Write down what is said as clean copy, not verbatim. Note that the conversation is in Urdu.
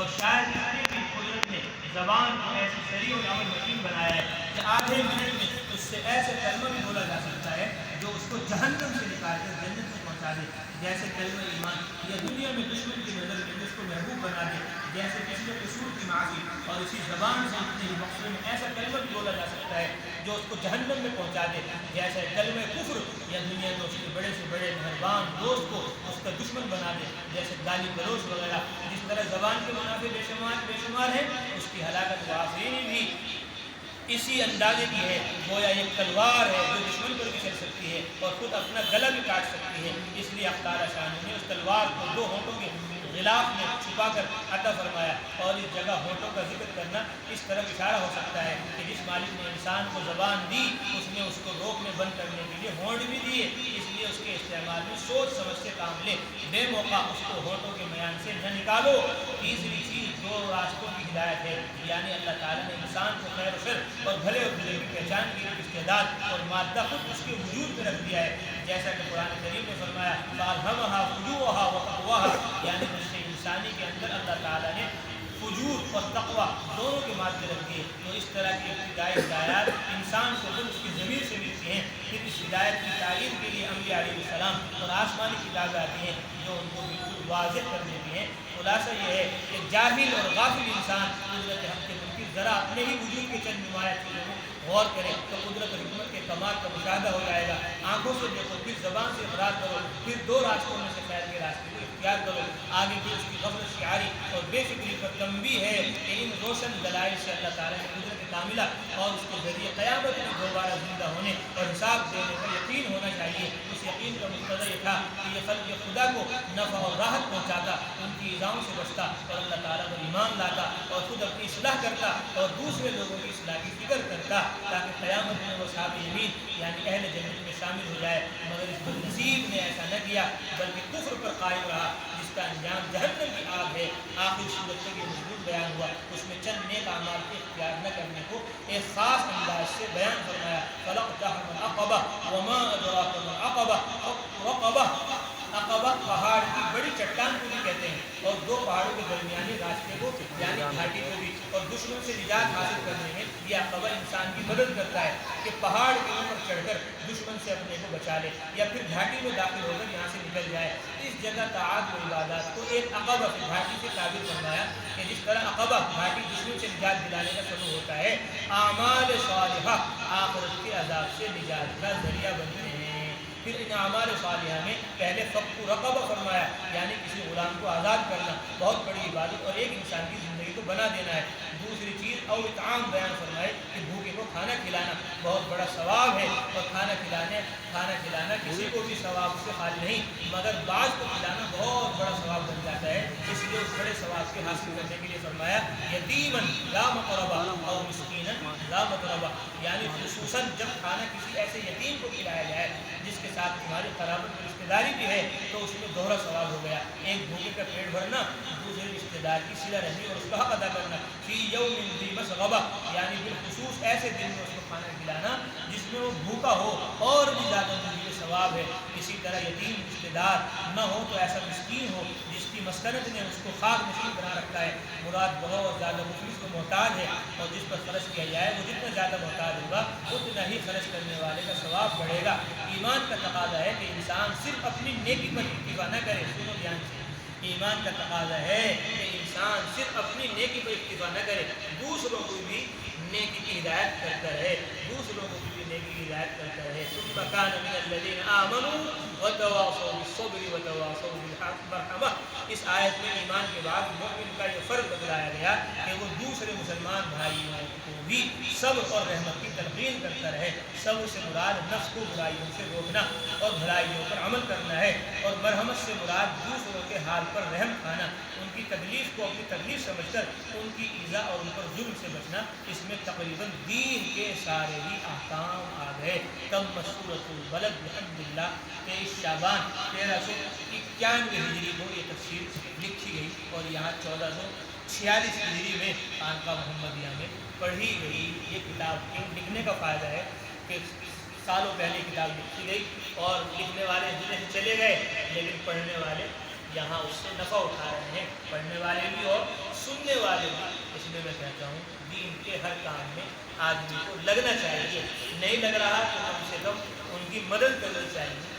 اور شاید اس نے بھی قدرت نے زبان کو ایسی سریع اور عمل مشین بنایا ہے کہ آدھے منٹ میں اس سے ایسے کلمہ بھی بولا جا سکتا ہے جو اس کو جہنم سے نکال کر جنت سے پہنچا دے، جیسے کلمہ ایمان، یا دنیا میں دشمن کی نظر میں جس کو محبوب بنا دے، جیسے کسی نے قصور کی معافی، اور اسی زبان سے اتنے ہی مقصد میں ایسا کلمہ بھی بولا جا سکتا ہے جو اس کو جہنم میں پہنچا دے، جیسے کلمہ کفر، یا دنیا میں اس کے بڑے سے بڑے مہربان دوست کو اس کا دشمن بنا دے، جیسے گالی گلوچ وغیرہ۔ جس طرح زبان کے منافع بے شمار ہیں، اس کی ہلاکت وآخرین بھی اسی اندازے کی ہے، گویا ایک تلوار ہے جو دشمن پر بھی چل سکتی ہے اور خود اپنا گلا بھی کاٹ سکتی ہے۔ اس لیے اللہ تعالیٰ شان نے اس تلوار کو دو ہونٹوں کے غلاف میں چھپا کر عطا فرمایا، اور اس جگہ ہونٹوں کا ذکر کرنا اس طرف اشارہ ہو سکتا ہے کہ جس مالک نے انسان کو زبان دی، اس نے اس کو روکنے بند کرنے کے لیے ہونٹ بھی دیے، اس لیے اس کے استعمال میں سوچ سمجھ سے کام لے، بے موقع اس کو ہونٹوں کے میان سے نہ نکالو۔ تیسری چیز دو راستوں کی ہدایت ہے، یعنی اللہ تعالیٰ نے انسان کو خیر و شر اور بھلے اور برے کی پہچان کی استعداد اور مادہ خود اس کے وجود میں رکھ دیا ہے، جیسا کہ قرآن کریم نے فرمایا فَأَلْهَمَهَا فُجُورَهَا وَتَقْوَاهَا، یعنی نفس انسانی کے اندر اللہ تعالیٰ نے فجور اور تقوی دونوں کے مادے رکھ دیے۔ تو اس طرح کی ابتدائی ہدایات انسان کو خود اس کی ضمیر سے ملتی ہیں، پھر اس ہدایت کی تعین کے لیے انبیاء علیہ السلام اور آسمانی کتابیں آتی ہیں جو ان کو بالکل واضح کر دیتی ہیں۔ خلاصہ یہ ہے کہ جاہل اور غافل انسان قدرت حق کے منکر ذرا اپنے ہی وجود کے چند نمایاں چیزوں میں غور کرے تو قدرت اور حکمت کے کمال کا مشاہدہ ہو جائے گا۔ آنکھوں سے دیکھو، پھر زبان سے اقرار کرو، پھر دو راستوں میں سے خیر کے راستے کو اختیار کرو۔ آگے بھی اس کی غفلت شعاری اور بے فکری پر تنبیہ ہے کہ ان روشن دلائل سے اللہ تعالیٰ کی قدرت کاملہ اور اس کے ذریعے قیامت میں دوبارہ زندہ ہونے اور حساب دینے کا یقین ہونا چاہیے۔ اس یقین کا مقتضا یہ تھا کہ یہ خلق خدا کو نفع اور راحت پہنچاتا، ان کی ایذاؤں سے بچتا اور اللہ تعالیٰ پر ایمان لاتا اور خود اپنی اصلاح کرتا اور دوسرے لوگوں کی اصلاح کی فکر کرتا، تاکہ قیامت میں وہ صحابہ یمین یعنی اہل جنت میں شامل ہو جائے۔ مگر اس بدنصیب نے ایسا نہ کیا، بلکہ کفر پر قائم رہا جس کا انجام جہنم کی آگ ہے۔ آخر صورت تک یہ مضمون بیان ہوا، اس میں چند نیک اعمال کے اختیار نہ کرنے کو ایک خاص انداز سے بیان فرمایا۔ فَلَقْتَحَمَ الْعَقَبَةَ وَمَا أَدْرَاكَ مَا الْعَقَبَةُ، عقبہ عقبہ پہاڑ کی بڑی چٹان کو بھی کہتے ہیں، اور دو پہاڑوں کے درمیانی راستے کو یعنی گھاٹی کو بھی، اور دشمن سے نجات حاصل کرنے میں یہ عقبہ انسان کی مدد کرتا ہے کہ پہاڑ کے اوپر چڑھ کر دشمن سے اپنے کو بچا لے، یا پھر گھاٹی میں داخل ہو کر یہاں سے نکل جائے۔ اس جگہ طاعات و عبادات کو ایک عقبہ سے گھاٹی سے تعبیر فرمایا کہ جس طرح عقبہ گھاٹی دشمن سے نجات دلانے کا سبب ہوتا ہے، اعمال صالحہ آخرت کے عذاب سے نجات کا ذریعہ بنتے ہیں۔ پھر ان اعمال صالحہ میں پہلے فک رقبہ فرمایا، یعنی کسی غلام کو آزاد کرنا، بہت بڑی عبادت اور ایک انسان کی زندگی کو بنا دینا ہے۔ دوسری چیز اور اطعام بیان فرمائے کہ بھوکے کو کھانا کھلانا بہت بڑا ثواب ہے، اور کھانا کھلانا کسی کو بھی ثواب سے خالی نہیں، مگر بعض کو کھلانا بہت بڑا ثواب بن جاتا ہے۔ اس لیے اس بڑے ثواب کے حاصل کرنے کے لیے فرمایا یتیمن لا مقربہ اور مسکینن لا مقربہ، یعنی خصوصاً جب کھانا کسی ایسے یتیم کو کھلایا جائے جس کے ساتھ تمہاری قرابت اور رشتہ داری بھی ہے تو اس میں دوہرا ثواب ہو گیا، ایک بھوکے کا پیٹ بھرنا، دوسرے رشتہ دار کی صلہ رحمی اور اس کا حق ادا کرنا۔ فی یوم ذی مسغبہ، یعنی بالخصوص ایسے دن میں اس کو کھانا کھلانا جس میں وہ بھوکا ہو اور بھی زیادہ مزید ثواب ہے۔ اسی طرح یتیم رشتہ دار نہ ہو تو ایسا مسکین ہو جس کی مسکنت نے اس کو خاک نشین بنا رکھا ہے، مراد بہت زیادہ مفلس کو محتاج ہے، اور جس پر خرچ کیا جائے وہ جتنا زیادہ محتاج ہوگا اتنا ہی خرچ کرنے والے کا ثواب بڑھے گا۔ ایمان کا تقاضا ہے کہ انسان صرف اپنی نیکی پر اکتفا نہ کرے، سنو دھیان سے، ایمان کا تقاضا ہے کہ انسان صرف اپنی نیکی پر اکتفا نہ کرے، دوسروں کو بھی نیکی کی ہدایت کرتا رہے، دوسروں کو بھی نیکی کی ہدایت کرتا رہے۔ ثم كان من الذين آمنوا وتواصوا بالصبر وتواصوا بالمرحمة، اس آیت میں ایمان کے بعد مومن کا یہ فرق بتلایا گیا کہ وہ دوسرے مسلمان بھائیوں کو بھی صبر اور رحمت کی تلقین کرتا رہے۔ صبر سے مراد نفس کو برائیوں سے روکنا اور بھلائیوں پر عمل کرنا ہے، اور مرحمت سے مراد دوسروں کے حال پر رحم کھانا، ان کی تکلیف کو اپنی تکلیف سمجھ کر ان کی ایذا اور ان پر ظلم سے بچنا۔ اس میں تقریباً دین کے سارے ہی احکام آ گئے۔ تم سورۃ البلد بحمد اللہ 23 شعبان 1391 ہجری کو یہ تفسیر لکھی گئی، اور یہاں 1446 ہجری میں خانقاہ محمدیہ میں پڑھی گئی۔ یہ کتاب کے لکھنے کا فائدہ ہے کہ سالوں پہلے کتاب لکھی گئی اور لکھنے والے دنیا سے چلے گئے، لیکن پڑھنے والے یہاں اس سے نفع اٹھا رہے ہیں، پڑھنے والے بھی اور سننے میں کہتا ہوں دین کے ہر کام میں آدمی کو لگنا چاہیے، نہیں لگ رہا تو کم سے کم ان کی مدد کرنی چاہیے۔